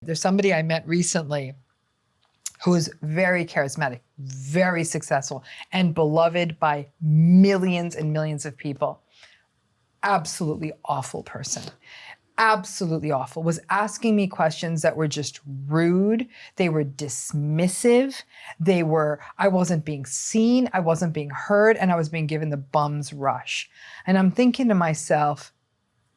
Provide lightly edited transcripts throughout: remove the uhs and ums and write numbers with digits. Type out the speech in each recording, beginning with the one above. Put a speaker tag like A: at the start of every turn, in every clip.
A: There's somebody I met recently who is very charismatic, very successful, and beloved by millions and millions of people. Absolutely awful person. Absolutely awful. Was asking me questions that were just rude. They were dismissive. I wasn't being seen, I wasn't being heard, and I was being given the bum's rush. And I'm thinking to myself,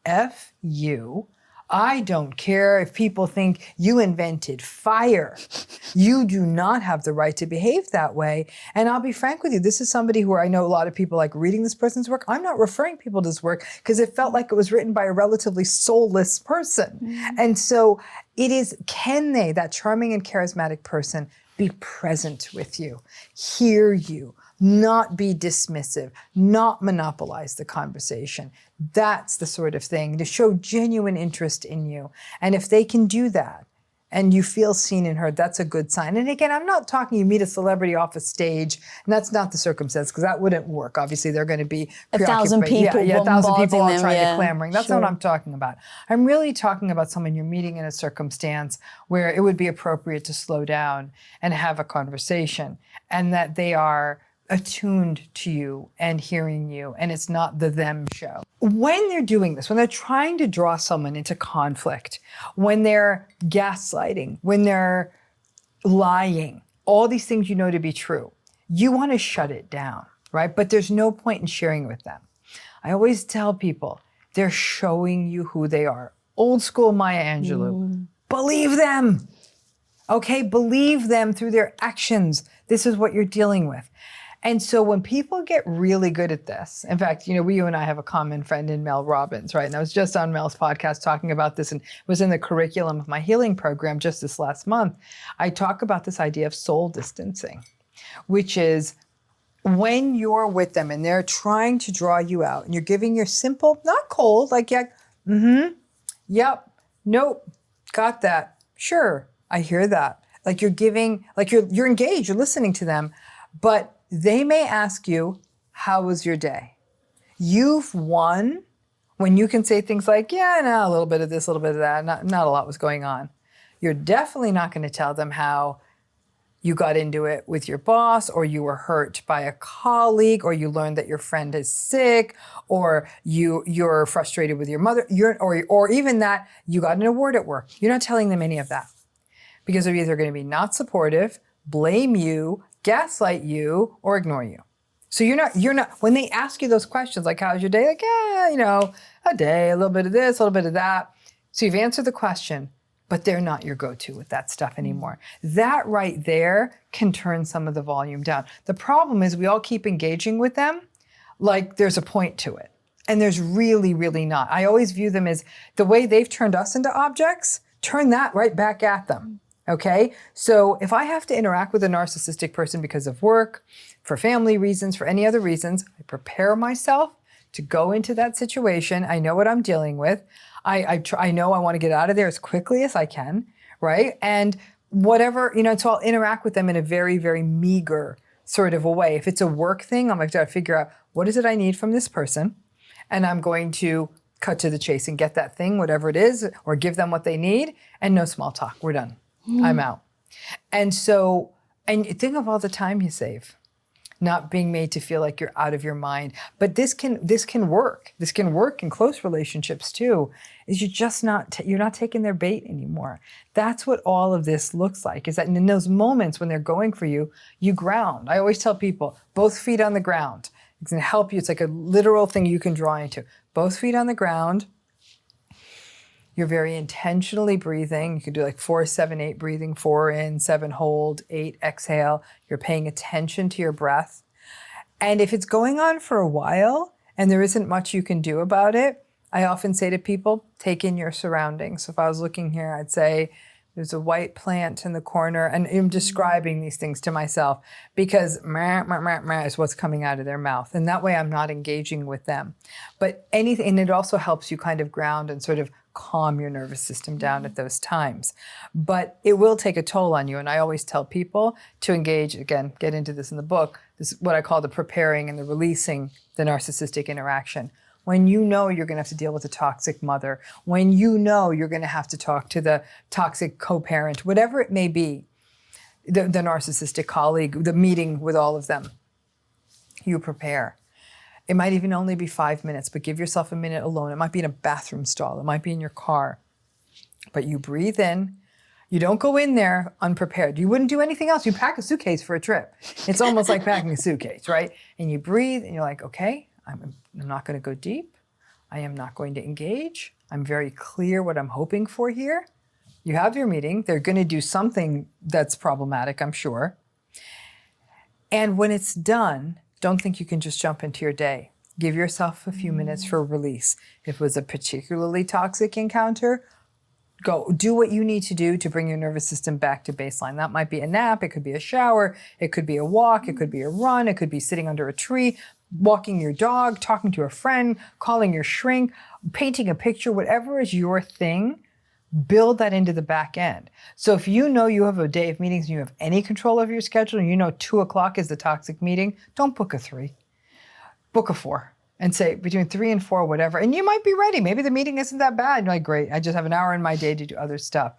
A: F you. I don't care if people think you invented fire. You do not have the right to behave that way. And I'll be frank with you, this is somebody who I know a lot of people like reading this person's work. I'm not referring people to this work because it felt like it was written by a relatively soulless person. And so can they, that charming and charismatic person, be present with you, hear you, not be dismissive, not monopolize the conversation. That's the sort of thing, to show genuine interest in you. And if they can do that and you feel seen and heard, that's a good sign. And again, I'm not talking you meet a celebrity off a stage, and that's not the circumstance, because that wouldn't work. Obviously, they're going to be
B: 1,000 people,
A: 1,000 people all trying
B: to
A: clamoring. That's not what I'm talking about. I'm really talking about someone you're meeting in a circumstance where it would be appropriate to slow down and have a conversation, and that they are attuned to you and hearing you, and it's not the them show. When they're doing this, when they're trying to draw someone into conflict, when they're gaslighting, when they're lying, all these things you know to be true, you want to shut it down, right? But there's no point in sharing with them. I always tell people, they're showing you who they are. Old school Maya Angelou. Believe them. Okay, believe them through their actions. This is what you're dealing with. And so when people get really good at this, in fact, you and I have a common friend in Mel Robbins, right? And I was just on Mel's podcast talking about this, and it was in the curriculum of my healing program just this last month. I talk about this idea of soul distancing, which is when you're with them and they're trying to draw you out and you're giving your simple, not cold, like, yeah, yep, nope, got that, sure, I hear that. Like you're giving, like you're engaged, you're listening to them, but they may ask you, how was your day? You've won when you can say things like, yeah, no, a little bit of this, a little bit of that, not a lot was going on. You're definitely not going to tell them how you got into it with your boss, or you were hurt by a colleague, or you learned that your friend is sick, or you're frustrated with your mother, or even that you got an award at work. You're not telling them any of that, because they're either going to be not supportive, blame you, gaslight you, or ignore you. So you're not, when they ask you those questions, like, how's your day? Like, yeah, a day, a little bit of this, a little bit of that. So you've answered the question, but they're not your go-to with that stuff anymore. That right there can turn some of the volume down. The problem is we all keep engaging with them like there's a point to it. And there's really, really not. I always view them as the way they've turned us into objects, turn that right back at them. Okay, so if I have to interact with a narcissistic person because of work, for family reasons, for any other reasons, I prepare myself to go into that situation. I know what I'm dealing with. I know I want to get out of there as quickly as I can, right? And whatever, so I'll interact with them in a very, very meager sort of a way. If it's a work thing, I'm going to figure out what is it I need from this person, and I'm going to cut to the chase and get that thing, whatever it is, or give them what they need, and no small talk. We're done. I'm out. And so, and think of all the time you save, not being made to feel like you're out of your mind. But this can work. This can work in close relationships too, is you're not taking their bait anymore. That's what all of this looks like, is that in those moments when they're going for you, you ground. I always tell people, both feet on the ground. It's going to help you. It's like a literal thing you can draw into. Both feet on the ground. You're very intentionally breathing. You can do like 4, 7, 8 breathing, 4 in, 7 hold, 8 exhale. You're paying attention to your breath. And if it's going on for a while and there isn't much you can do about it, I often say to people, take in your surroundings. So if I was looking here, I'd say there's a white plant in the corner, and I'm describing these things to myself because meh, meh, meh, meh is what's coming out of their mouth. And that way I'm not engaging with them. But anything, and it also helps you kind of ground and sort of calm your nervous system down at those times. But it will take a toll on you. And I always tell people to engage, again, get into this in the book, this is what I call the preparing and the releasing the narcissistic interaction. when you know you're going to have to deal with a toxic mother, when you know you're going to have to talk to the toxic co-parent, whatever it may be, the narcissistic colleague, the meeting with all of them, you prepare. It might even only be 5 minutes, but give yourself a minute alone. It might be in a bathroom stall. It might be in your car. But you breathe in. You don't go in there unprepared. You wouldn't do anything else. You pack a suitcase for a trip. It's almost like packing a suitcase, right? And you breathe and you're like, okay, I'm not going to go deep. I am not going to engage. I'm very clear what I'm hoping for here. You have your meeting. They're going to do something that's problematic, I'm sure. And when it's done, don't think you can just jump into your day. Give yourself a few minutes for release. If it was a particularly toxic encounter, go do what you need to do to bring your nervous system back to baseline. That might be a nap, it could be a shower, it could be a walk, it could be a run, it could be sitting under a tree, walking your dog, talking to a friend, calling your shrink, painting a picture, whatever is your thing, build that into the back end. So if you know you have a day of meetings and you have any control over your schedule and you know 2 o'clock is the toxic meeting, don't book a 3, book a 4. And say between 3 and 4, whatever. And you might be ready. Maybe the meeting isn't that bad. You're like, great, I just have an hour in my day to do other stuff.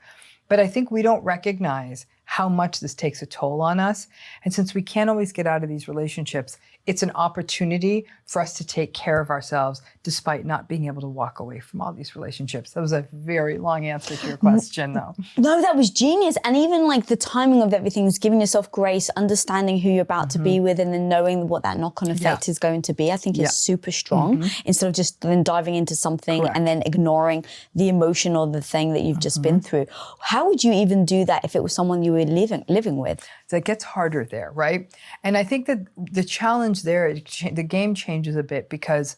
A: But I think we don't recognize how much this takes a toll on us. And since we can't always get out of these relationships, it's an opportunity for us to take care of ourselves despite not being able to walk away from all these relationships. That was a very long answer to your question, though.
B: No, that was genius. And even like the timing of everything is giving yourself grace, understanding who you're about to be with, and then knowing what that knock-on effect is going to be, I think is super strong. Instead of just then diving into something and then ignoring the emotion or the thing that you've just been through. How would you even do that if it was someone you were living with?
A: So it gets harder there, right? And I think that the challenge there, the game changes a bit because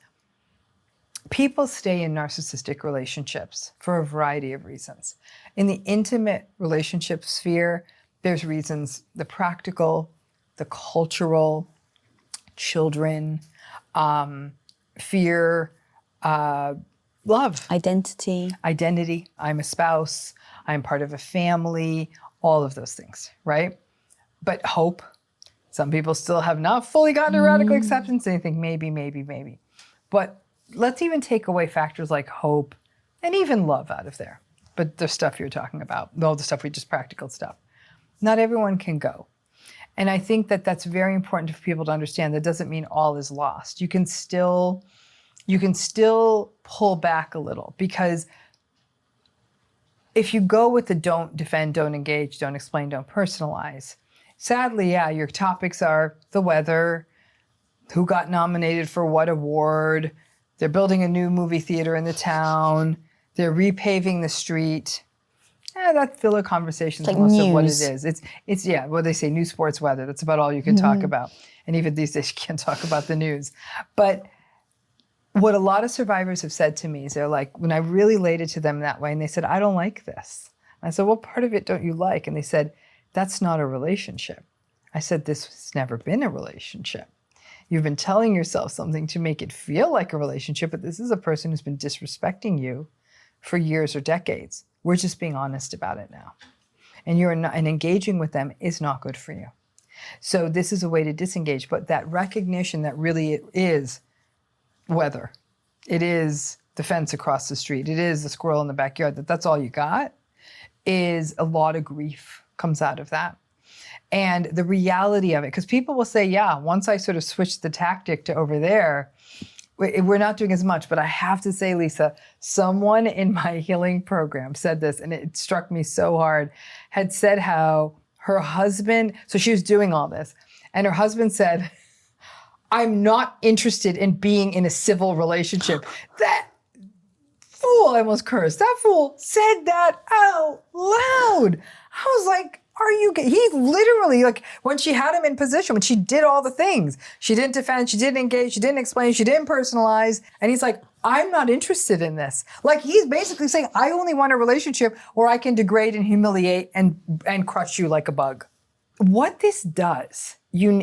A: people stay in narcissistic relationships for a variety of reasons. In the intimate relationship sphere, there's reasons, the practical, the cultural, children, fear, love.
B: Identity.
A: I'm a spouse. I'm part of a family. All of those things, right? But hope. Some people still have not fully gotten to radical acceptance. They think maybe. But let's even take away factors like hope and even love out of there. But the stuff you're talking about, all the stuff we just practical stuff. Not everyone can go. And I think that that's very important for people to understand. That doesn't mean all is lost. You can still pull back a little, because if you go with the don't defend, don't engage, don't explain, don't personalize, sadly, yeah, your topics are the weather, who got nominated for what award, they're building a new movie theater in the town, they're repaving the street. That filler conversation is
B: like
A: most
B: news.
A: of what it is. It's what they say, news, sports, weather. That's about all you can talk about. And even these days, you can't talk about the news. But what a lot of survivors have said to me is they're like, when I really laid it to them that way, and they said, I don't like this. I said, what part of it don't you like? And they said, that's not a relationship. I said, this has never been a relationship. You've been telling yourself something to make it feel like a relationship, but this is a person who's been disrespecting you for years or decades. We're just being honest about it now. And and engaging with them is not good for you. So this is a way to disengage, but that recognition that really it is weather, it is the fence across the street, it is the squirrel in the backyard, that's all you got, is a lot of grief comes out of that. And the reality of it, because people will say, yeah, once I sort of switched the tactic to over there, we're not doing as much. But I have to say, Lisa, someone in my healing program said this, and it struck me so hard, had said how her husband, so she was doing all this, and her husband said, I'm not interested in being in a civil relationship. That fool, I almost cursed, that fool said that out loud. I was like, he literally, like, when she had him in position, when she did all the things, she didn't defend, she didn't engage, she didn't explain, she didn't personalize. And he's like, I'm not interested in this. Like, he's basically saying, I only want a relationship where I can degrade and humiliate and crush you like a bug. What this does,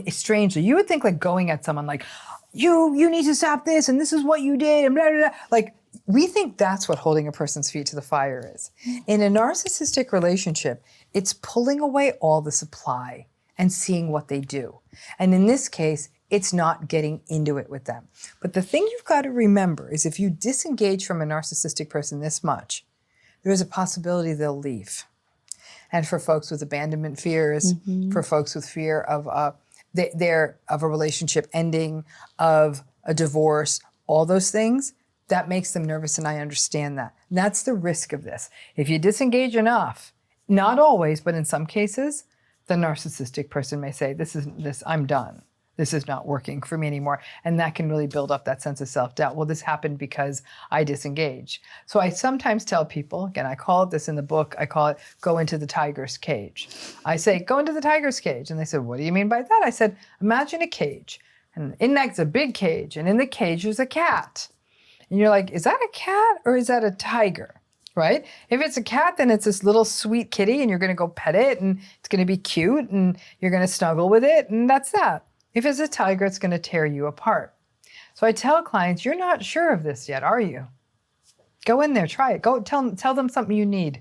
A: strangely, you would think like going at someone like, you need to stop this, and this is what you did, and blah, blah, blah. Like, we think that's what holding a person's feet to the fire is. In a narcissistic relationship, it's pulling away all the supply and seeing what they do. And in this case, it's not getting into it with them. But the thing you've got to remember is if you disengage from a narcissistic person this much, there is a possibility they'll leave. And for folks with abandonment fears, for folks with fear of a relationship ending, of a divorce, all those things, that makes them nervous, and I understand that. And that's the risk of this. If you disengage enough, not always, but in some cases, the narcissistic person may say, I'm done. This is not working for me anymore. And that can really build up that sense of self-doubt. Well, this happened because I disengaged. So I sometimes tell people, again, I call it this in the book, I call it go into the tiger's cage. I say, go into the tiger's cage. And they said, what do you mean by that? I said, imagine a cage. And in that's a big cage. And in the cage, there's a cat. And you're like, is that a cat or is that a tiger? Right? If it's a cat, then it's this little sweet kitty and you're going to go pet it and it's going to be cute and you're going to snuggle with it. And that's that. If it's a tiger, it's going to tear you apart. So I tell clients, you're not sure of this yet, are you? Go in there, try it. Go tell them something you need.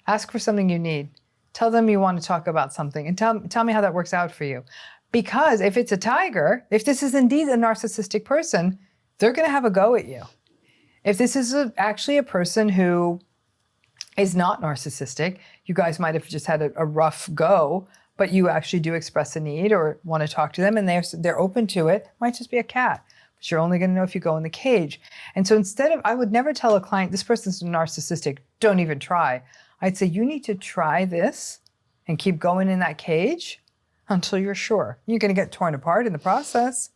A: Ask for something you need. Tell them you want to talk about something and tell me how that works out for you. Because if it's a tiger, if this is indeed a narcissistic person, they're going to have a go at you. If this is actually a person who is not narcissistic, you guys might have just had a rough go, but you actually do express a need or want to talk to them and they're open to it. It might just be a cat, but you're only going to know if you go in the cage. And so I would never tell a client, this person's narcissistic, don't even try. I'd say, you need to try this and keep going in that cage until you're sure. You're going to get torn apart in the process,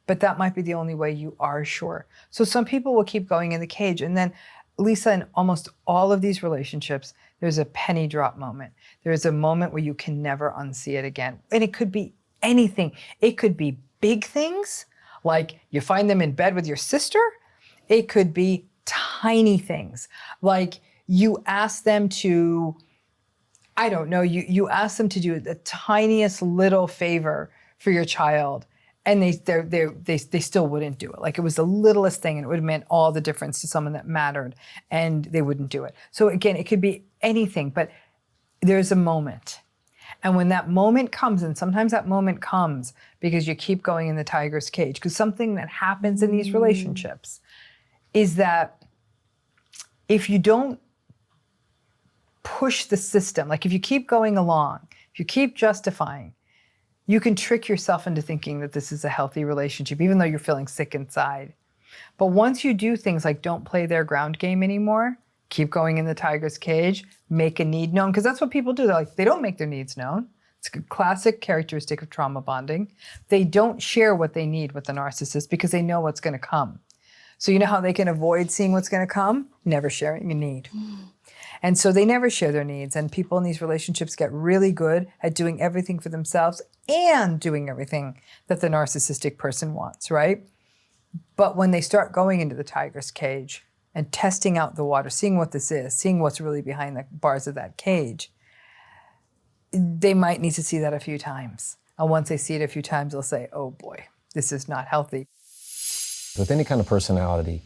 A: but that might be the only way you are sure. So some people will keep going in the cage. And then, Lisa, in almost all of these relationships, there's a penny drop moment. There's a moment where you can never unsee it again. And it could be anything. It could be big things, like you find them in bed with your sister. It could be tiny things, like you ask them to, I don't know, you ask them to do the tiniest little favor for your child, and they still wouldn't do it. Like it was the littlest thing and it would have meant all the difference to someone that mattered, and they wouldn't do it. So again, it could be anything, but there's a moment. And when that moment comes, and sometimes that moment comes because you keep going in the tiger's cage, because something that happens in these relationships is that if you don't push the system, like if you keep going along, if you keep justifying, you can trick yourself into thinking that this is a healthy relationship, even though you're feeling sick inside. But once you do things like don't play their ground game anymore, keep going in the tiger's cage, make a need known, because that's what people do. They don't make their needs known. It's a classic characteristic of trauma bonding. They don't share what they need with the narcissist because they know what's going to come. So you know how they can avoid seeing what's going to come? Never sharing a need. And so they never share their needs. And people in these relationships get really good at doing everything for themselves and doing everything that the narcissistic person wants, right? But when they start going into the tiger's cage and testing out the water, seeing what this is, seeing what's really behind the bars of that cage, they might need to see that a few times. And once they see it a few times, they'll say, oh boy, this is not healthy.
C: With any kind of personality,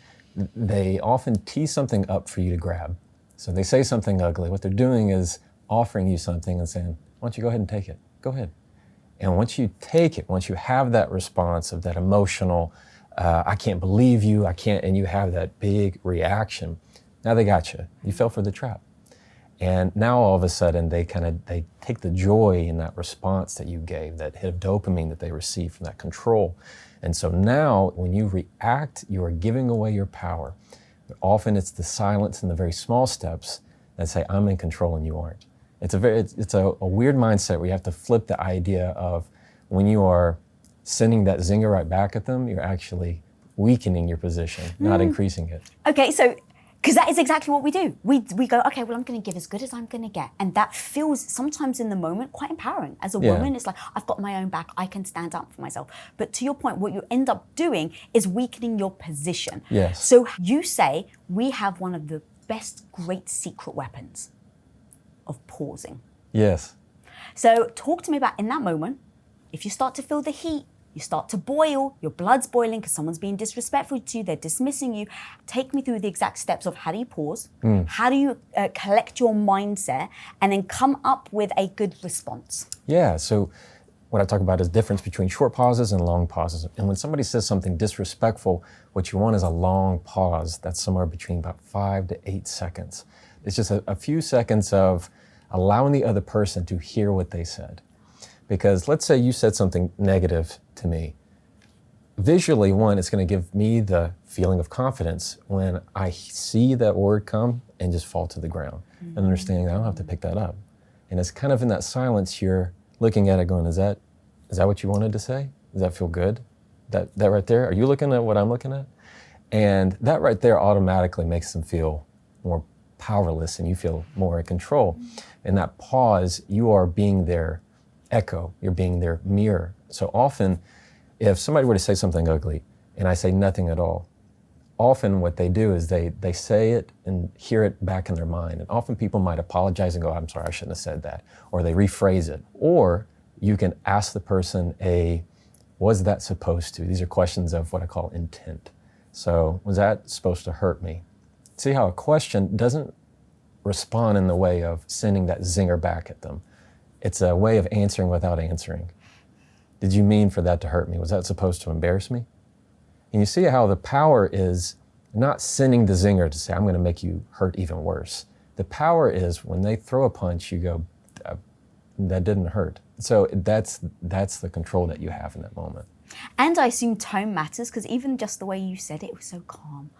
C: they often tee something up for you to grab. So they say something ugly. What they're doing is offering you something and saying, why don't you go ahead and take it? Go ahead. And once you take it, once you have that response of that emotional, I can't believe you, I can't, and you have that big reaction, now they got you. You fell for the trap. And now all of a sudden they take the joy in that response that you gave, that hit of dopamine that they received from that control. And so now when you react, you are giving away your power. But often it's the silence and the very small steps that say, I'm in control and you aren't. It's a weird mindset where you have to flip the idea of when you are sending that zinger right back at them, you're actually weakening your position, not increasing it.
B: Okay, so, because that is exactly what we do. We go, okay, well, I'm going to give as good as I'm going to get. And that feels sometimes in the moment quite empowering. As a woman, it's like, I've got my own back, I can stand up for myself. But to your point, what you end up doing is weakening your position.
C: Yes.
B: So you say, we have one of the best great secret weapons of pausing.
C: Yes.
B: So talk to me about in that moment, if you start to feel the heat, you start to boil, your blood's boiling because someone's being disrespectful to you, they're dismissing you. Take me through the exact steps of how do you pause, how do you collect your mindset, and then come up with a good response.
C: Yeah, so what I talk about is difference between short pauses and long pauses. And when somebody says something disrespectful, what you want is a long pause that's somewhere between about 5 to 8 seconds. It's just a few seconds of allowing the other person to hear what they said. Because let's say you said something negative to me. Visually, one, it's going to give me the feeling of confidence when I see that word come and just fall to the ground, and understanding that I don't have to pick that up. And it's kind of in that silence, you're looking at it going, is that what you wanted to say? Does that feel good? That right there, are you looking at what I'm looking at? And that right there automatically makes them feel more powerless and you feel more in control. In that pause, you are being their echo, you're being their mirror. So often, if somebody were to say something ugly and I say nothing at all, often what they do is they say it and hear it back in their mind. And often people might apologize and go, I'm sorry, I shouldn't have said that. Or they rephrase it. Or you can ask the person was that supposed to? These are questions of what I call intent. So was that supposed to hurt me? See how a question doesn't respond in the way of sending that zinger back at them. It's a way of answering without answering. Did you mean for that to hurt me? Was that supposed to embarrass me? And you see how the power is not sending the zinger to say, I'm going to make you hurt even worse. The power is when they throw a punch, you go, that didn't hurt. So that's the control that you have in that moment.
B: And I assume tone matters, because even just the way you said it was so calm.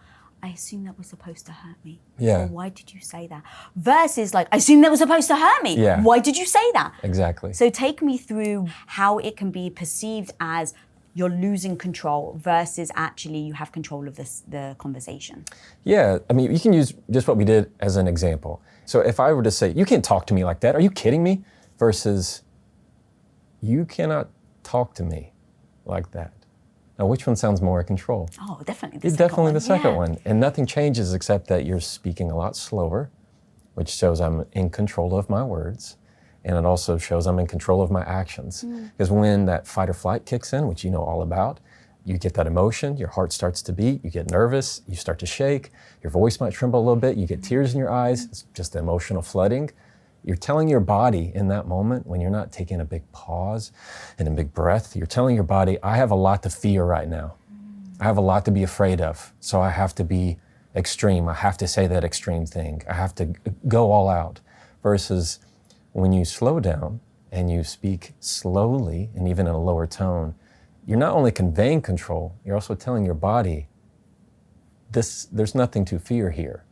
B: I assume that was supposed to hurt me.
C: Yeah.
B: Or why did you say that? Versus like, I assume that was supposed to hurt me.
C: Yeah.
B: Why did you say that?
C: Exactly.
B: So take me through how it can be perceived as you're losing control versus actually you have control of the conversation.
C: Yeah, I mean, you can use just what we did as an example. So if I were to say, you can't talk to me like that, are you kidding me? Versus, you cannot talk to me like that. Now, which one sounds more in control?
B: Oh, definitely
C: It's definitely the second one. And nothing changes except that you're speaking a lot slower, which shows I'm in control of my words. And it also shows I'm in control of my actions. Because when that fight or flight kicks in, which you know all about, you get that emotion, your heart starts to beat, you get nervous, you start to shake, your voice might tremble a little bit, you get tears in your eyes, it's just the emotional flooding. You're telling your body in that moment, when you're not taking a big pause and a big breath, you're telling your body, I have a lot to fear right now. I have a lot to be afraid of. So I have to be extreme. I have to say that extreme thing. I have to go all out. Versus when you slow down and you speak slowly and even in a lower tone, you're not only conveying control, you're also telling your body, there's nothing to fear here.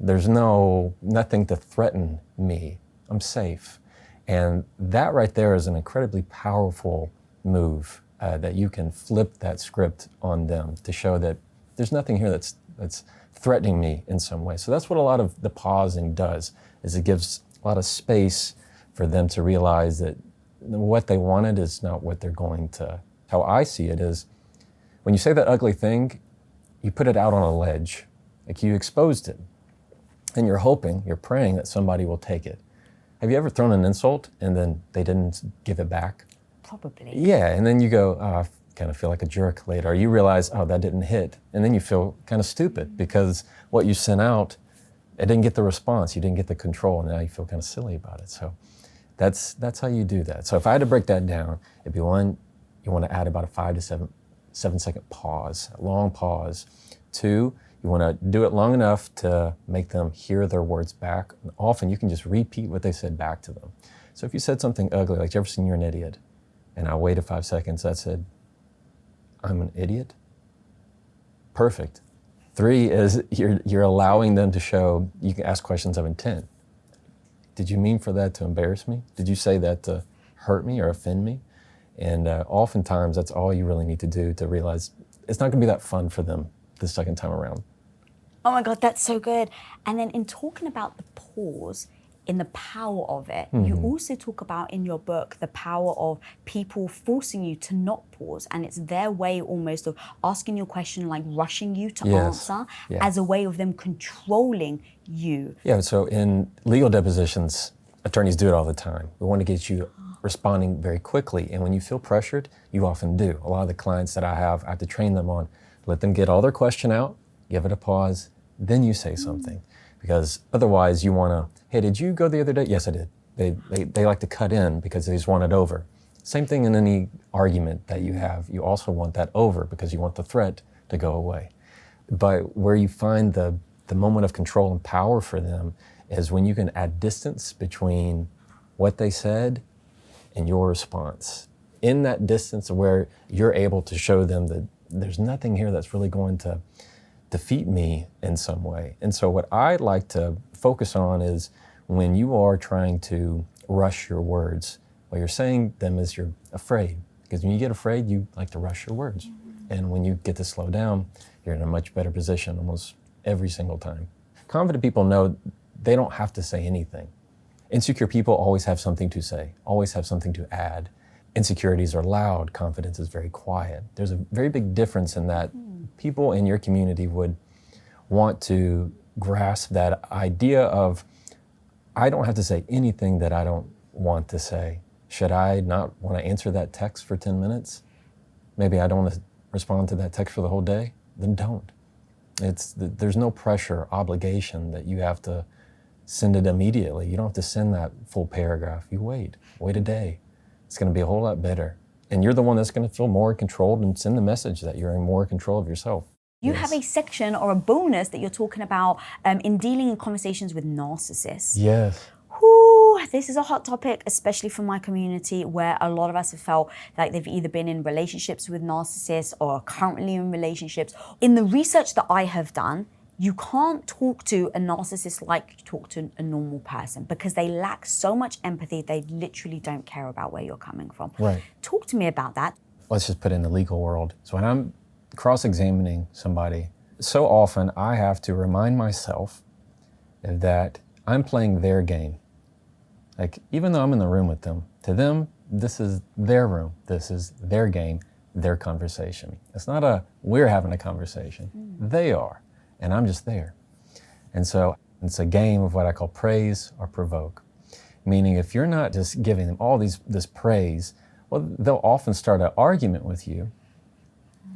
C: There's nothing to threaten me. I'm safe. And that right there is an incredibly powerful move that you can flip that script on them to show that there's nothing here that's threatening me in some way. So that's what a lot of the pausing does, is it gives a lot of space for them to realize that what they wanted is not what they're going to. How I see it is, when you say that ugly thing, you put it out on a ledge, like you exposed it. And you're praying that somebody will take it. Have you ever thrown an insult and then they didn't give it back?
B: Probably.
C: Yeah, and then you go, I kind of feel like a jerk later. Or you realize, that didn't hit. And then you feel kind of stupid because what you sent out, it didn't get the response. You didn't get the control, and now you feel kind of silly about it. So that's how you do that. So if I had to break that down, it'd be one, you want to add about a 5 to 7 second pause, a long pause. 2, you want to do it long enough to make them hear their words back. And often you can just repeat what they said back to them. So if you said something ugly, like Jefferson, you're an idiot, and I waited 5 seconds, I said, I'm an idiot? Perfect. 3 is you're allowing them to show, you can ask questions of intent. Did you mean for that to embarrass me? Did you say that to hurt me or offend me? And oftentimes that's all you really need to do to realize it's not going to be that fun for them the second time around.
B: Oh my God, that's so good. And then in talking about the pause, in the power of it, you also talk about in your book the power of people forcing you to not pause, and it's their way almost of asking you a question, like rushing you to answer, as a way of them controlling you. Yeah, so in legal depositions, attorneys do it all the time. We want to get you responding very quickly, and when you feel pressured, you often do. A lot of the clients that I have to train them on, let them get all their question out, give it a pause, then you say something. Because otherwise you want to, hey, did you go the other day? Yes, I did. They like to cut in because they just want it over.
C: Same thing in any argument that you have. You also want that over because you want the threat to go away. But where you find the moment of control and power for them is when you can add distance between what they said and your response. In that distance where you're able to show them that there's nothing here that's really going to defeat me in some way. And so what I like to focus on is when you are trying to rush your words, what you're saying them is you're afraid. Because when you get afraid, you like to rush your words. And when you get to slow down, you're in a much better position almost every single time. Confident people know they don't have to say anything. Insecure people always have something to say, always have something to add. Insecurities are loud, confidence is very quiet. There's a very big difference in that. People in your community would want to grasp that idea of, I don't have to say anything that I don't want to say. Should I not want to answer that text for 10 minutes? Maybe I don't want to respond to that text for the whole day? Then don't. There's no pressure, obligation that you have to send it immediately. You don't have to send that full paragraph. You wait a day. It's going to be a whole lot better. And you're the one that's going to feel more controlled and send the message that you're in more control of yourself.
B: You have a section or a bonus that you're talking about in dealing in conversations with narcissists.
C: Yes.
B: Whew, this is a hot topic, especially for my community, where a lot of us have felt like they've either been in relationships with narcissists or are currently in relationships. In the research that I have done, you can't talk to a narcissist like you talk to a normal person because they lack so much empathy, they literally don't care about where you're coming from.
C: Right.
B: Talk to me about that.
C: Let's just put it in the legal world. So when I'm cross-examining somebody, so often I have to remind myself that I'm playing their game. Like, even though I'm in the room with them, to them, this is their room, this is their game, their conversation. It's not we're having a conversation. They are, and I'm just there. And so it's a game of what I call praise or provoke. Meaning if you're not just giving them all this praise, well, they'll often start an argument with you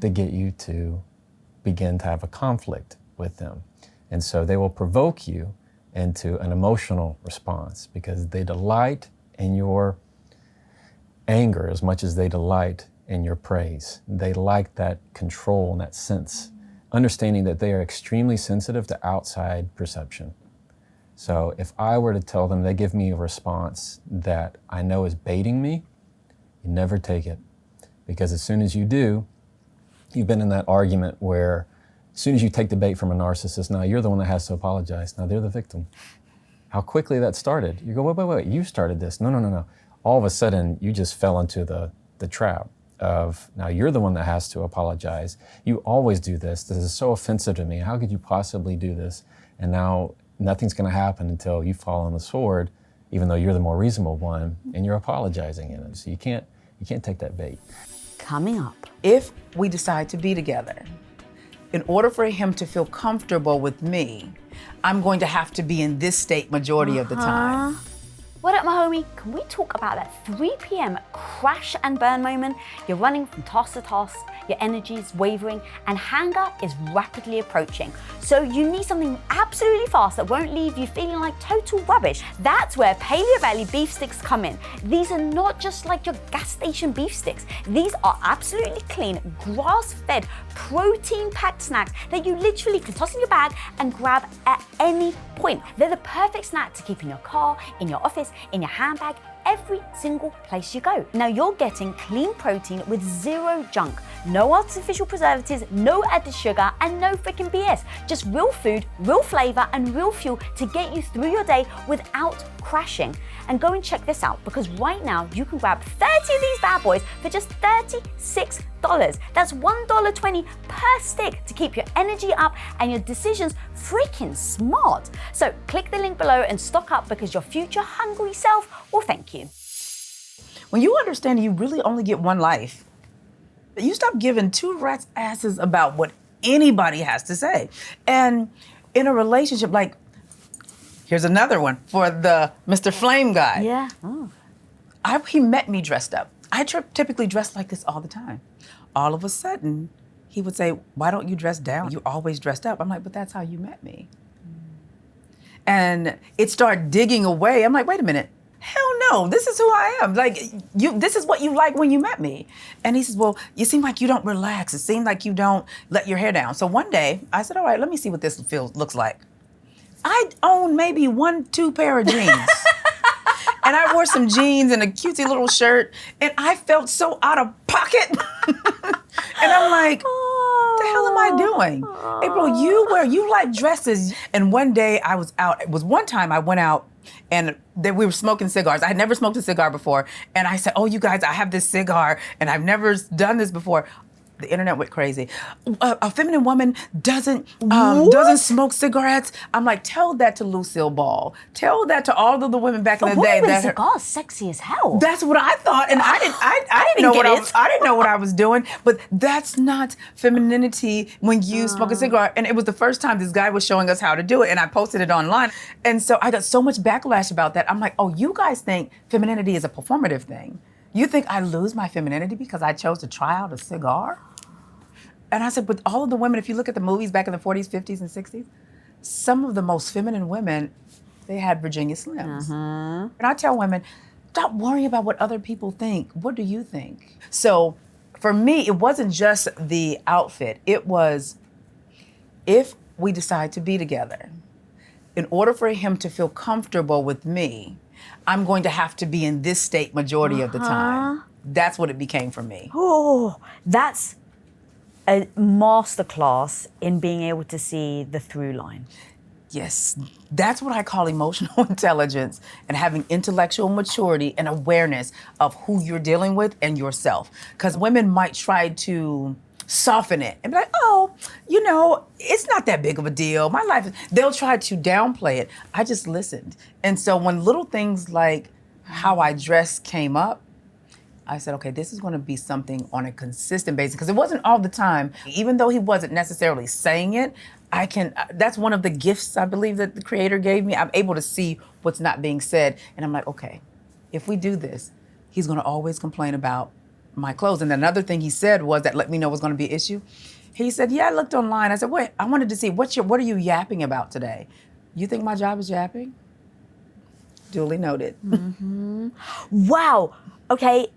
C: to get you to begin to have a conflict with them. And so they will provoke you into an emotional response because they delight in your anger as much as they delight in your praise. They like that control and that sense, understanding that they are extremely sensitive to outside perception. So if I were to tell them, they give me a response that I know is baiting me, you never take it. Because as soon as you do, you've been in that argument where as soon as you take the bait from a narcissist, now you're the one that has to apologize. Now they're the victim. How quickly that started. You go, wait, you started this. No. All of a sudden, you just fell into the trap of, now you're the one that has to apologize. You always do this. This is so offensive to me. How could you possibly do this? And now nothing's going to happen until you fall on the sword, even though you're the more reasonable one, and you're apologizing in it. So you can't take that bait.
B: Coming up.
D: If we decide to be together, in order for him to feel comfortable with me, I'm going to have to be in this state majority of the time.
B: What up, my homie? Can we talk about that 3 p.m. crash and burn moment? You're running from task to task, your energy is wavering, and hunger is rapidly approaching. So you need something absolutely fast that won't leave you feeling like total rubbish. That's where Paleo Valley beef sticks come in. These are not just like your gas station beef sticks. These are absolutely clean, grass-fed, protein-packed snacks that you literally can toss in your bag and grab at any point. They're the perfect snack to keep in your car, in your office, in your handbag, every single place you go. Now you're getting clean protein with zero junk, no artificial preservatives, no added sugar, and no freaking BS. Just real food, real flavor, and real fuel to get you through your day without crashing. And go and check this out, because right now you can grab 30 of these bad boys for just $36. That's $1.20 per stick to keep your energy up and your decisions freaking smart. So click the link below and stock up, because your future hungry self will thank you.
D: When you understand you really only get one life, you stop giving two rats' asses about what anybody has to say. And in a relationship, like, here's another one for the Mr. Flame guy.
B: Yeah. Oh.
D: He met me dressed up. I typically dress like this all the time. All of a sudden, he would say, why don't you dress down? You're always dressed up. I'm like, but that's how you met me. And it started digging away. I'm like, wait a minute. hell no, this is who I am. Like, this is what you like when you met me. And he says, well, you seem like you don't relax. It seems like you don't let your hair down. So one day I said, all right, let me see what this looks like. I own maybe 1-2 pair of jeans. And I wore some jeans and a cutesy little shirt, and I felt so out of pocket. And I'm like, what the hell am I doing? April, you like dresses. And one day I was out. It was one time I went out and we were smoking cigars. I had never smoked a cigar before. And I said, oh, you guys, I have this cigar and I've never done this before. The internet went crazy. A feminine woman doesn't smoke cigarettes. I'm like, tell that to Lucille Ball. Tell that to all of the women back in the day.
B: That cigars sexy as hell.
D: That's what I thought, and I didn't know what I was doing. But that's not femininity when you smoke a cigar. And it was the first time this guy was showing us how to do it, and I posted it online. And so I got so much backlash about that. I'm like, oh, you guys think femininity is a performative thing? You think I lose my femininity because I chose to try out a cigar? And I said, but all of the women, if you look at the movies back in the 40s, 50s, and 60s, some of the most feminine women, they had Virginia Slims. And I tell women, stop worrying about what other people think. What do you think? So for me, it wasn't just the outfit. It was, if we decide to be together, in order for him to feel comfortable with me, I'm going to have to be in this state majority of the time. That's what it became for me.
B: Oh, that's a masterclass in being able to see the through line.
D: Yes, that's what I call emotional intelligence and having intellectual maturity and awareness of who you're dealing with and yourself. Because women might try to soften it and be like, oh, it's not that big of a deal. My life is, they'll try to downplay it. I just listened. And so when little things like how I dress came up, I said, okay, this is going to be something on a consistent basis, because it wasn't all the time. Even though he wasn't necessarily saying it, that's one of the gifts I believe that the Creator gave me. I'm able to see what's not being said. And I'm like, okay, if we do this, he's going to always complain about my clothes. And another thing he said was that let me know was going to be an issue. He said, yeah, I looked online. I said, wait, I wanted to see, what are you yapping about today? You think my job is yapping? Duly noted.
B: Wow. Okay.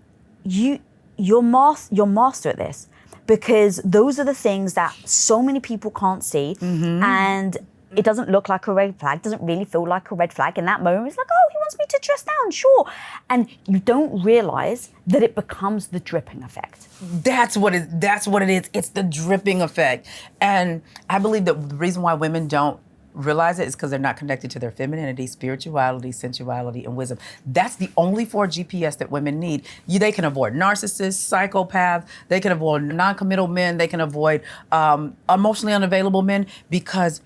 B: You're master at this, because those are the things that so many people can't see, and it doesn't look like a red flag, doesn't really feel like a red flag. In that moment, it's like, oh, he wants me to dress down, sure. And you don't realize that it becomes the dripping effect.
D: That's what it is. It's the dripping effect. And I believe that the reason why women don't realize it is because they're not connected to their femininity, spirituality, sensuality, and wisdom. That's the only 4 GPS that women need. They can avoid narcissists, psychopaths, they can avoid non-committal men, they can avoid emotionally unavailable men, because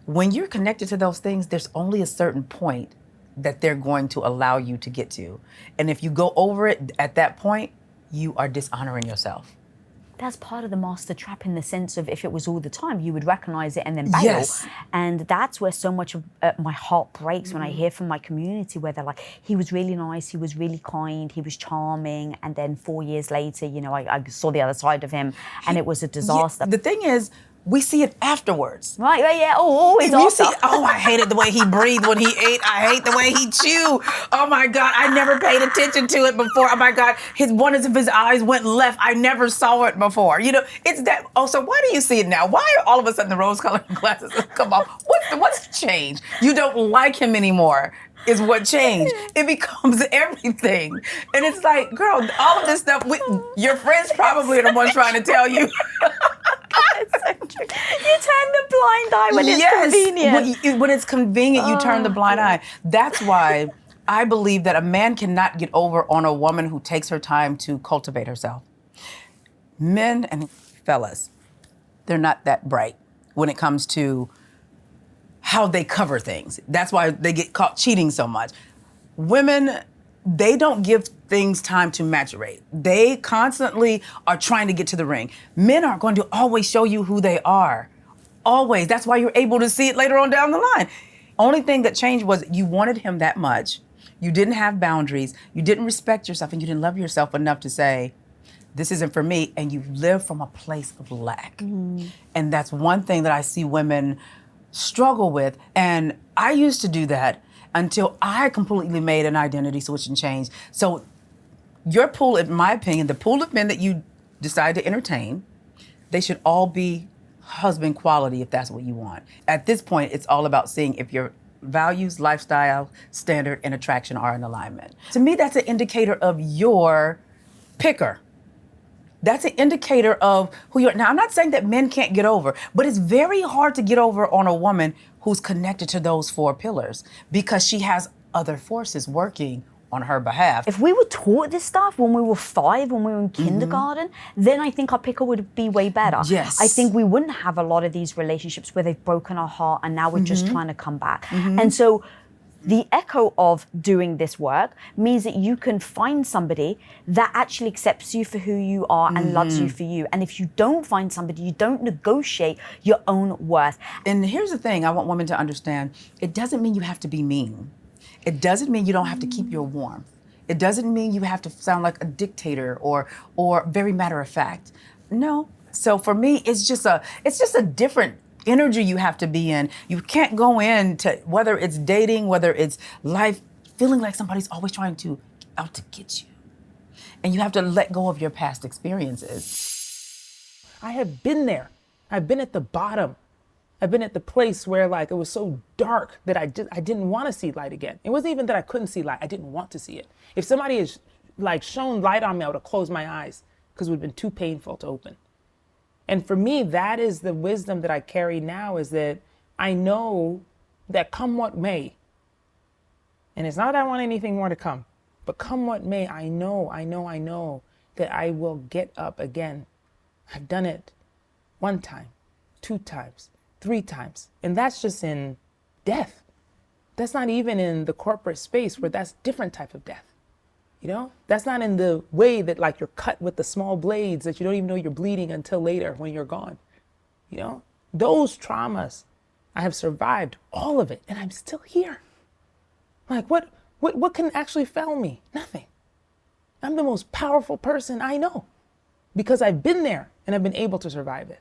D: when you're connected to those things, there's only a certain point that they're going to allow you to get to. And if you go over it at that point, you are dishonoring yourself.
B: That's part of the master trap, in the sense of, if it was all the time, you would recognize it and then bail.
D: Yes.
B: And that's where so much of my heart breaks when I hear from my community where they're like, he was really nice, he was really kind, he was charming, and then 4 years later, I saw the other side of him and it was a disaster.
D: Yeah, the thing is, we see it afterwards.
B: Right, yeah, always after.
D: I hated the way he breathed when he ate. I hate the way he chewed. Oh my God, I never paid attention to it before. Oh my God, one of his eyes went left. I never saw it before. It's that, so why do you see it now? Why are all of a sudden the rose-colored glasses come off? What's changed? You don't like him anymore is what changed. It becomes everything. And it's like, girl, all of this stuff, your friends probably are the ones trying to tell you.
B: It's so true. You turn the blind eye when it's convenient.
D: When it's convenient, you turn the blind eye. That's why I believe that a man cannot get over on a woman who takes her time to cultivate herself. Men and fellas, they're not that bright when it comes to how they cover things. That's why they get caught cheating so much. Women, they don't give things time to maturate. They constantly are trying to get to the ring. Men are going to always show you who they are. Always. That's why you're able to see it later on down the line. Only thing that changed was you wanted him that much. You didn't have boundaries. You didn't respect yourself, and you didn't love yourself enough to say, this isn't for me. And you live from a place of lack. And that's one thing that I see women struggle with. And I used to do that. until I completely made an identity switch and change. So your pool, in my opinion, the pool of men that you decide to entertain, they should all be husband quality if that's what you want. At this point, it's all about seeing if your values, lifestyle, standard, and attraction are in alignment. To me, that's an indicator of your picker. That's an indicator of who you are. Now, I'm not saying that men can't get over, but it's very hard to get over on a woman who's connected to those 4 pillars because she has other forces working on her behalf.
B: If we were taught this stuff when we were 5, when we were in kindergarten, then I think our picker would be way better.
D: Yes.
B: I think we wouldn't have a lot of these relationships where they've broken our heart and now we're just trying to come back. And so the echo of doing this work means that you can find somebody that actually accepts you for who you are and loves you for you. And if you don't find somebody, you don't negotiate your own worth.
D: And here's the thing I want women to understand. It doesn't mean you have to be mean. It doesn't mean you don't have to keep your warmth. It doesn't mean you have to sound like a dictator or very matter of fact. No. So for me, it's just a different energy you have to be in. You can't go into whether it's dating, whether it's life, feeling like somebody's always trying to out to get you. And you have to let go of your past experiences.
E: I have been there. I've been at the bottom. I've been at the place where like it was so dark that I didn't want to see light again. It wasn't even that I couldn't see light. I didn't want to see it. If somebody has like shone light on me, I would have closed my eyes because it would have been too painful to open. And for me, that is the wisdom that I carry now, is that I know that come what may, and it's not that I want anything more to come, but come what may, I know that I will get up again. I've done it 1 time, 2 times, 3 times. And that's just in death. That's not even in the corporate space where that's different type of death. You know, that's not in the way that like you're cut with the small blades that you don't even know you're bleeding until later when you're gone. You know, those traumas, I have survived all of it and I'm still here. Like what can actually fail me? Nothing. I'm the most powerful person I know because I've been there and I've been able to survive it.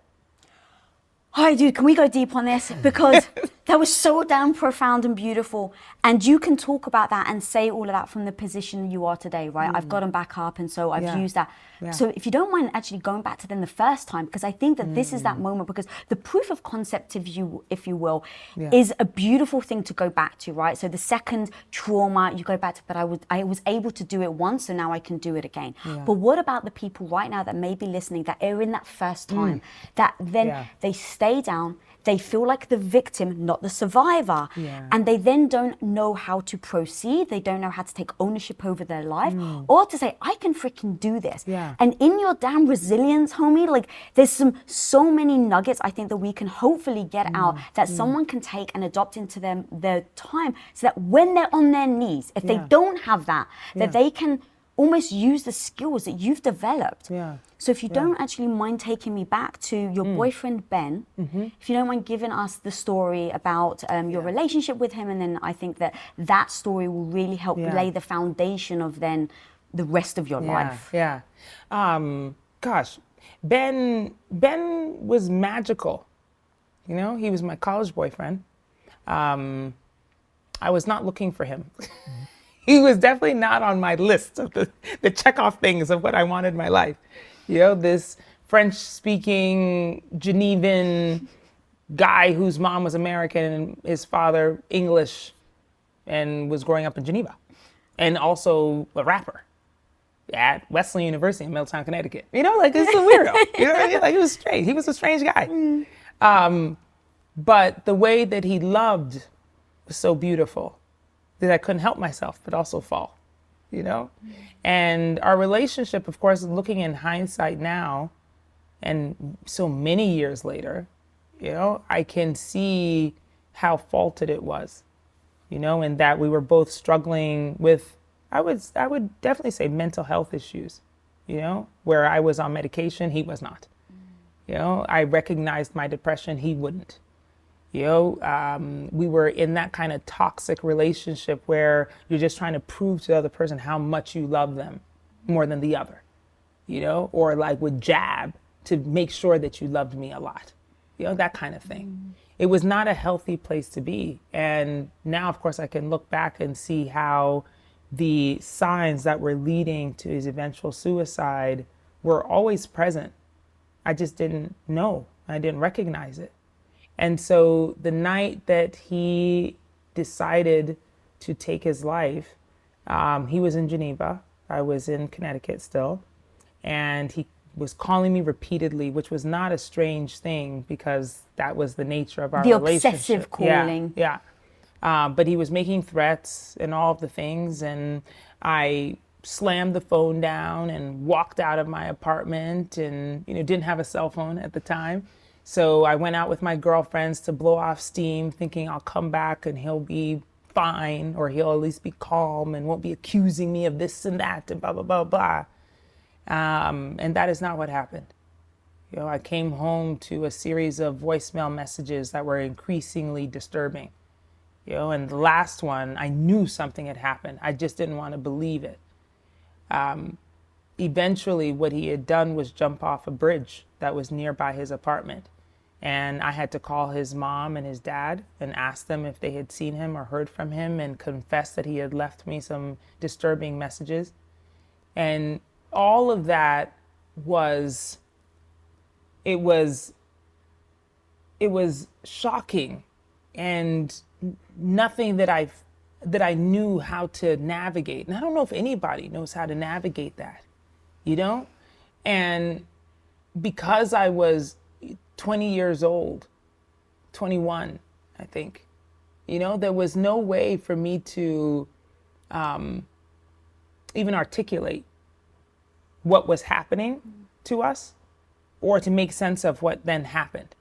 B: All right, dude, can we go deep on this? Because that was so damn profound and beautiful. And you can talk about that and say all of that from the position you are today, right? I've gotten back up and so I've used that.
E: Yeah.
B: So if you don't mind actually going back to them the first time, because I think that this is that moment, because the proof of concept, if you will, is a beautiful thing to go back to, right? So the second trauma, you go back to, but I was able to do it once, so now I can do it again. But what about the people right now that may be listening that are in that first time, that then they stay down, they feel like the victim, not the survivor. And they then don't know how to proceed. They don't know how to take ownership over their life or to say, I can freaking do this. And in your damn resilience, homie, like there's so many nuggets I think that we can hopefully get out that someone can take and adopt into their time so that when they're on their knees, if they don't have that, that they can almost use the skills that you've developed. So if you don't actually mind taking me back to your boyfriend, Ben, if you don't mind giving us the story about your relationship with him, and then I think that story will really help lay the foundation of then the rest of your life.
E: Gosh, Ben was magical. You know, he was my college boyfriend. I was not looking for him. He was definitely not on my list of the check off things of what I wanted in my life. You know, this French-speaking Genevan guy whose mom was American and his father English and was growing up in Geneva. And also a rapper at Wesleyan University in Middletown, Connecticut. You know, like, this is a weirdo. You know what I mean? Like, he was strange. He was a strange guy. But the way that he loved was so beautiful that I couldn't help myself but also fall, you know? And our relationship, of course, looking in hindsight now, and so many years later, you know, I can see how faulted it was, you know, and that we were both struggling with, I would definitely say mental health issues, you know, where I was on medication, he was not. You know, I recognized my depression, he wouldn't. You know, we were in that kind of toxic relationship where you're just trying to prove to the other person how much you love them more than the other, you know, or like would jab to make sure that you loved me a lot, you know, that kind of thing. it was not a healthy place to be. And now, of course, I can look back and see how the signs that were leading to his eventual suicide were always present. I just didn't know. I didn't recognize it. And so the night that he decided to take his life, he was in Geneva. I was in Connecticut still. And he was calling me repeatedly, which was not a strange thing because that was the nature of our relationship.
B: The obsessive calling.
E: Yeah. But he was making threats and all of the things. And I slammed the phone down and walked out of my apartment and, didn't have a cell phone at the time. So I went out with my girlfriends to blow off steam, thinking I'll come back and he'll be fine, or he'll at least be calm and won't be accusing me of this and that and blah, blah, blah, blah. And that is not what happened. I came home to a series of voicemail messages that were increasingly disturbing. And the last one, I knew something had happened. I just didn't want to believe it. Eventually, what he had done was jump off a bridge that was nearby his apartment. And I had to call his mom and his dad and ask them if they had seen him or heard from him, and confess that he had left me some disturbing messages. And all of that was shocking, and nothing that I knew how to navigate. And I don't know if anybody knows how to navigate that, And because I was 20 years old, 21, I think, there was no way for me to even articulate what was happening to us or to make sense of what then happened.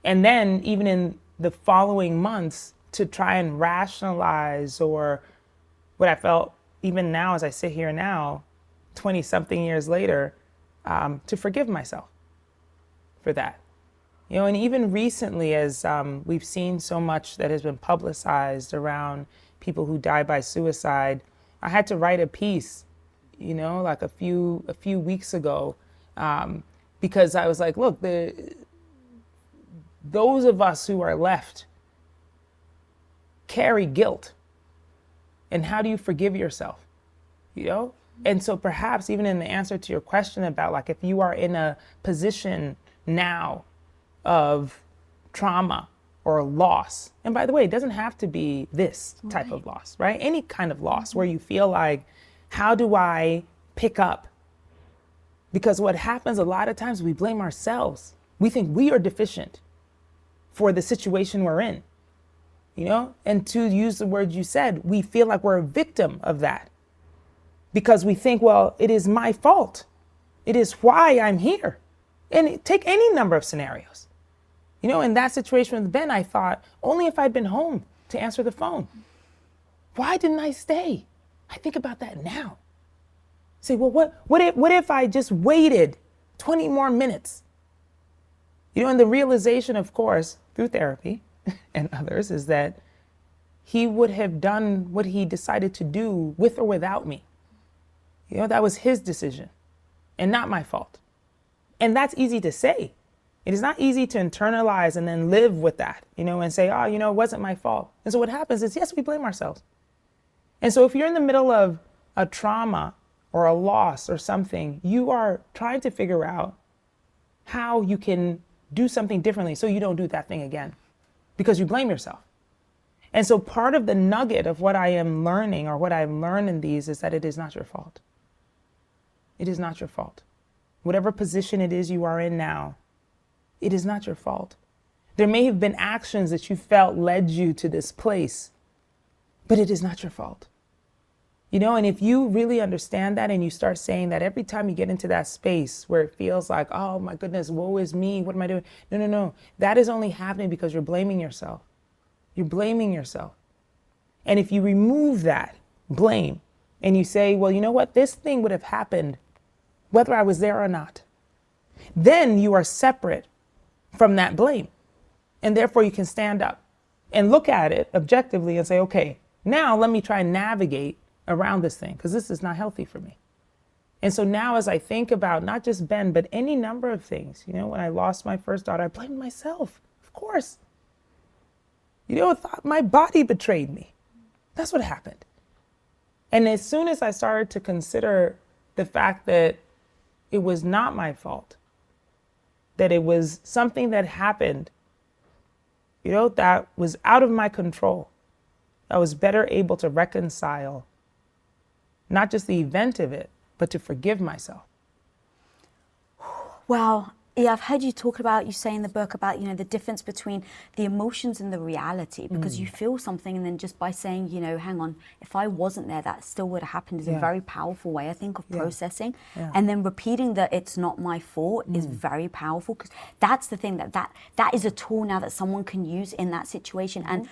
E: And then even in the following months, to try and rationalize, or what I felt even now as I sit here now, 20 something years later, to forgive myself for that. And even recently, as we've seen so much that has been publicized around people who die by suicide, I had to write a piece, like a few weeks ago, because I was like, look, those of us who are left carry guilt. And how do you forgive yourself? And so perhaps even in the answer to your question about, like, if you are in a position now of trauma or loss, and by the way, it doesn't have to be this type of loss, right? Any kind of loss where you feel like, how do I pick up? Because what happens a lot of times, we blame ourselves. We think we are deficient for the situation we're in, And to use the word you said, we feel like we're a victim of that. Because we think, well, it is my fault. It is why I'm here. And take any number of scenarios. In that situation with Ben, I thought, only if I'd been home to answer the phone. Why didn't I stay? I think about that now. Say, well, what if I just waited 20 more minutes? And the realization, of course, through therapy and others, is that he would have done what he decided to do with or without me. That was his decision and not my fault. And that's easy to say. It is not easy to internalize and then live with that, and say, oh, it wasn't my fault. And so what happens is, yes, we blame ourselves. And so if you're in the middle of a trauma or a loss or something, you are trying to figure out how you can do something differently so you don't do that thing again, because you blame yourself. And so part of the nugget of what I am learning, or what I've learned in these, is that it is not your fault. It is not your fault. Whatever position it is you are in now, it is not your fault. There may have been actions that you felt led you to this place, but it is not your fault. And if you really understand that, and you start saying that every time you get into that space where it feels like, oh my goodness, woe is me, what am I doing? No. That is only happening because you're blaming yourself. You're blaming yourself. And if you remove that blame and you say, well, you know what? This thing would have happened whether I was there or not. Then you are separate from that blame. And therefore you can stand up and look at it objectively and say, okay, now let me try and navigate around this thing, because this is not healthy for me. And so now, as I think about not just Ben, but any number of things, when I lost my first daughter, I blamed myself. Of course. Thought my body betrayed me. That's what happened. And as soon as I started to consider the fact that it was not my fault, that it was something that happened, that was out of my control, I was better able to reconcile not just the event of it, but to forgive myself.
B: Wow. Yeah, I've heard you talk about, you say in the book about, the difference between the emotions and the reality, because you feel something and then just by saying, hang on, if I wasn't there, that still would have happened is a very powerful way, I think, of processing. Yeah. And then repeating that it's not my fault is very powerful, because that's the thing that is a tool now that someone can use in that situation. And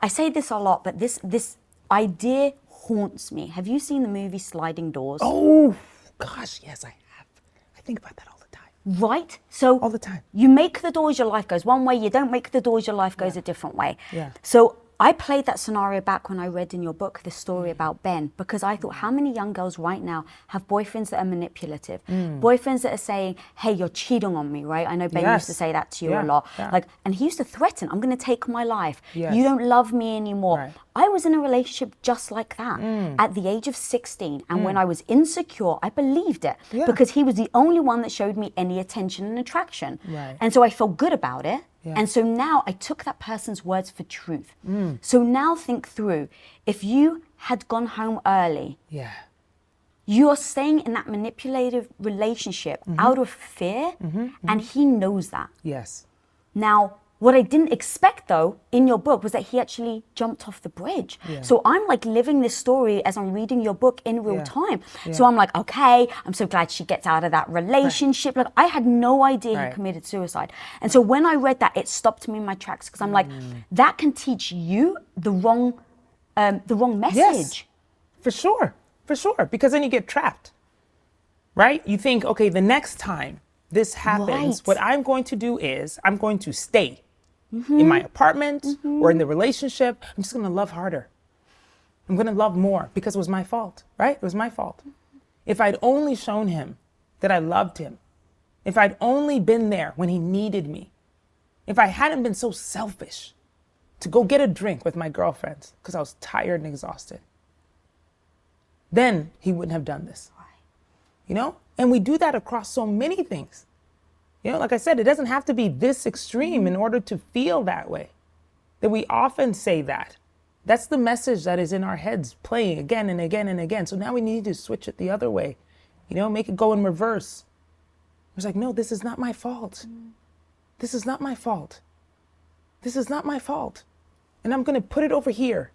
B: I say this a lot, but this idea haunts me. Have you seen the movie Sliding Doors?
E: Oh, gosh, yes, I have. I think about that all the time.
B: Right? So
E: all the time.
B: You make the doors, your life goes one way. You don't make the doors, your life goes a different way.
E: Yeah.
B: So I played that scenario back when I read in your book the story about Ben, because I thought, how many young girls right now have boyfriends that are manipulative, boyfriends that are saying, hey, you're cheating on me, right? I know Ben used to say that to you a lot. Yeah. And he used to threaten, I'm going to take my life. Yes. You don't love me anymore. Right. I was in a relationship just like that at the age of 16. And when I was insecure, I believed it because he was the only one that showed me any attention and attraction. Right. And so I felt good about it. Yeah. And so now I took that person's words for truth. So now think through, if you had gone home early, you are staying in that manipulative relationship out of fear, and he knows that.
E: Yes.
B: Now, what I didn't expect, though, in your book was that he actually jumped off the bridge. Yeah. So I'm like living this story as I'm reading your book in real time. Yeah. So I'm like, okay, I'm so glad she gets out of that relationship. Like, I had no idea he committed suicide. And so when I read that, it stopped me in my tracks, because I'm like, that can teach you the wrong message.
E: Yes, for sure, because then you get trapped, right? You think, okay, the next time this happens, what I'm going to do is I'm going to stay in my apartment or in the relationship. I'm just going to love harder. I'm going to love more because it was my fault, right? It was my fault. If I'd only shown him that I loved him, if I'd only been there when he needed me, if I hadn't been so selfish to go get a drink with my girlfriends because I was tired and exhausted, then he wouldn't have done this, And we do that across so many things. Like I said, it doesn't have to be this extreme in order to feel that way. That we often say that. That's the message that is in our heads playing again and again and again. So now we need to switch it the other way, make it go in reverse. It's like, no, this is not my fault. This is not my fault. This is not my fault. And I'm going to put it over here.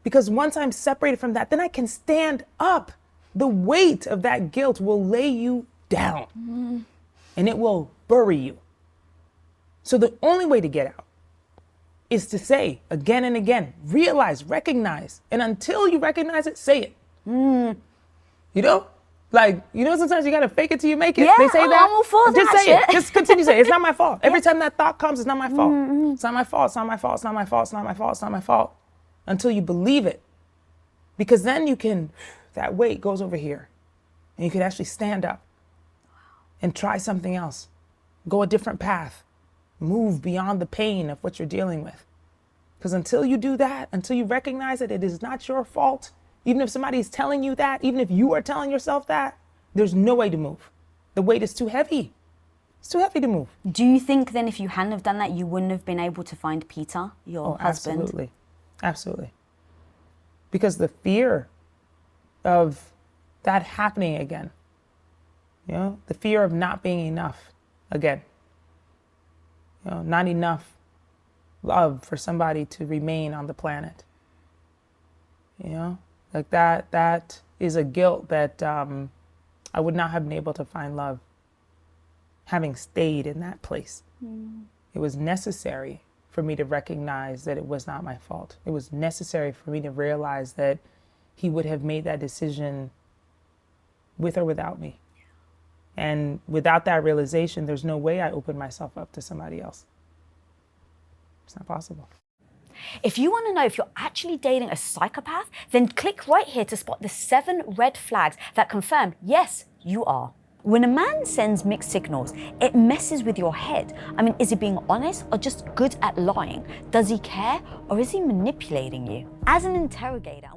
E: Because once I'm separated from that, then I can stand up. The weight of that guilt will lay you down and it will bury you. So the only way to get out is to say again and again, realize, recognize, and until you recognize it, say it. Sometimes you gotta fake it till you make it.
B: Yeah,
E: they say that.
B: I'm all for
E: just
B: that
E: say
B: shit.
E: it. Just continue to say it. It's not my fault. Every time that thought comes, it's not my fault. It's not my fault. It's not my fault. It's not my fault. It's not my fault. It's not my fault. Until you believe it. Because then that weight goes over here and you can actually stand up and try something else. Go a different path. Move beyond the pain of what you're dealing with. Because until you do that, until you recognize that it is not your fault, even if somebody is telling you that, even if you are telling yourself that, there's no way to move. The weight is too heavy. It's too heavy to move.
B: Do you think then if you hadn't have done that, you wouldn't have been able to find Peter, your husband?
E: Absolutely. Absolutely. Because the fear of that happening again, the fear of not being enough again, not enough love for somebody to remain on the planet, like that is a guilt that I would not have been able to find love having stayed in that place. It was necessary for me to recognize that it was not my fault. It was necessary for me to realize that he would have made that decision with or without me. And without that realization, there's no way I open myself up to somebody else. It's not possible.
B: If you want to know if you're actually dating a psychopath, then click right here to spot the 7 red flags that confirm, yes, you are. When a man sends mixed signals, it messes with your head. I mean, is he being honest or just good at lying? Does he care or is he manipulating you? As an interrogator,